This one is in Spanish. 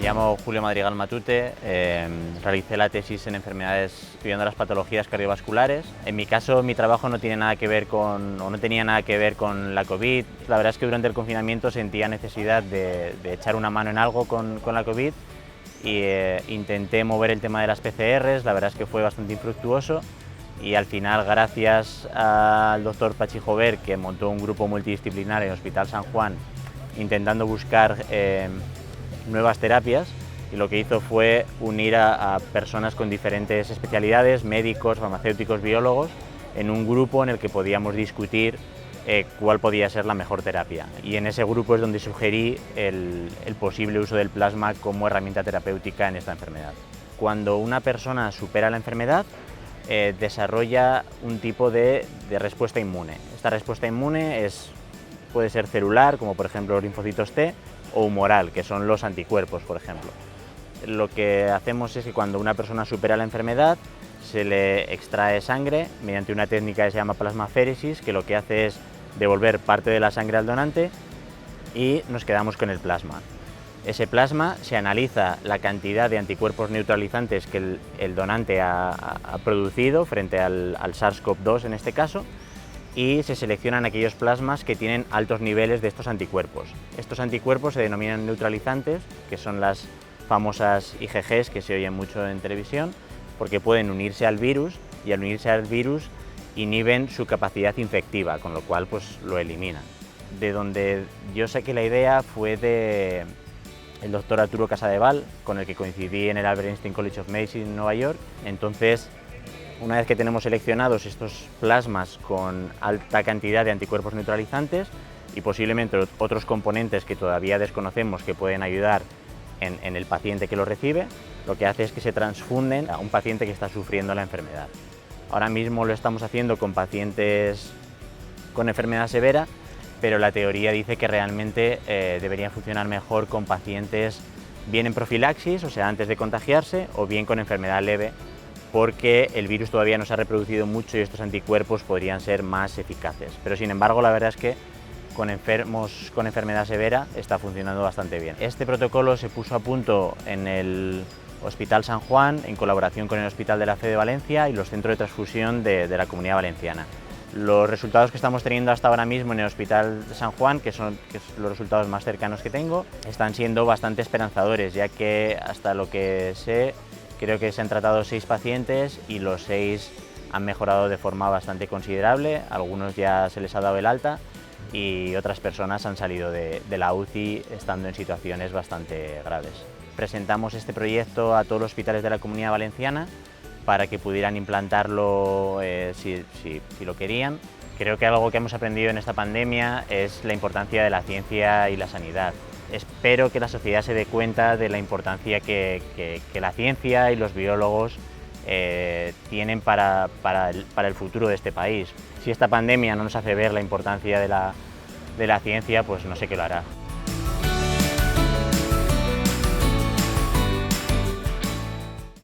llamo Julio Madrigal Matute, realicé la tesis en enfermedades estudiando las patologías cardiovasculares. En mi caso, mi trabajo no tiene nada que ver con, o no tenía nada que ver con la COVID. La verdad es que durante el confinamiento sentía necesidad de echar una mano en algo con la COVID y intenté mover el tema de las PCRs. La verdad es que fue bastante infructuoso y al final, gracias al doctor Pachi Jover, que montó un grupo multidisciplinar en el Hospital San Juan intentando buscar nuevas terapias, y lo que hizo fue unir a personas con diferentes especialidades, médicos, farmacéuticos, biólogos, en un grupo en el que podíamos discutir cuál podía ser la mejor terapia. Y en ese grupo es donde sugerí el posible uso del plasma como herramienta terapéutica en esta enfermedad. Cuando una persona supera la enfermedad, desarrolla un tipo de respuesta inmune. Esta respuesta inmune puede ser celular, como por ejemplo los linfocitos T, o humoral, que son los anticuerpos, por ejemplo. Lo que hacemos es que cuando una persona supera la enfermedad, se le extrae sangre mediante una técnica que se llama plasmaféresis, que lo que hace es devolver parte de la sangre al donante y nos quedamos con el plasma. Ese plasma se analiza la cantidad de anticuerpos neutralizantes que el donante ha producido frente al SARS-CoV-2 en este caso, y se seleccionan aquellos plasmas que tienen altos niveles de estos anticuerpos. Estos anticuerpos se denominan neutralizantes, que son las famosas IgGs que se oyen mucho en televisión, porque pueden unirse al virus y al unirse al virus inhiben su capacidad infectiva, con lo cual pues lo eliminan. De donde yo saqué la idea fue de el doctor Arturo Casadevall, con el que coincidí en el Albert Einstein College of Medicine en Nueva York. Entonces, una vez que tenemos seleccionados estos plasmas con alta cantidad de anticuerpos neutralizantes y posiblemente otros componentes que todavía desconocemos que pueden ayudar en el paciente que lo recibe, lo que hace es que se transfunden a un paciente que está sufriendo la enfermedad. Ahora mismo lo estamos haciendo con pacientes con enfermedad severa, pero la teoría dice que realmente debería funcionar mejor con pacientes bien en profilaxis, o sea, antes de contagiarse, o bien con enfermedad leve, porque el virus todavía no se ha reproducido mucho y estos anticuerpos podrían ser más eficaces. Pero sin embargo, la verdad es que con enfermos con enfermedad severa está funcionando bastante bien. Este protocolo se puso a punto en el Hospital San Juan en colaboración con el Hospital de la Fe de Valencia y los centros de transfusión de la Comunidad Valenciana. Los resultados que estamos teniendo hasta ahora mismo en el Hospital de San Juan, que son los resultados más cercanos que tengo, están siendo bastante esperanzadores, ya que hasta lo que sé, creo que se han tratado 6 pacientes y los 6 han mejorado de forma bastante considerable. Algunos ya se les ha dado el alta y otras personas han salido de la UCI estando en situaciones bastante graves. Presentamos este proyecto a todos los hospitales de la Comunidad Valenciana para que pudieran implantarlo si lo querían. Creo que algo que hemos aprendido en esta pandemia es la importancia de la ciencia y la sanidad. Espero que la sociedad se dé cuenta de la importancia que la ciencia y los biólogos tienen para el futuro de este país. Si esta pandemia no nos hace ver la importancia de la ciencia, pues no sé qué lo hará.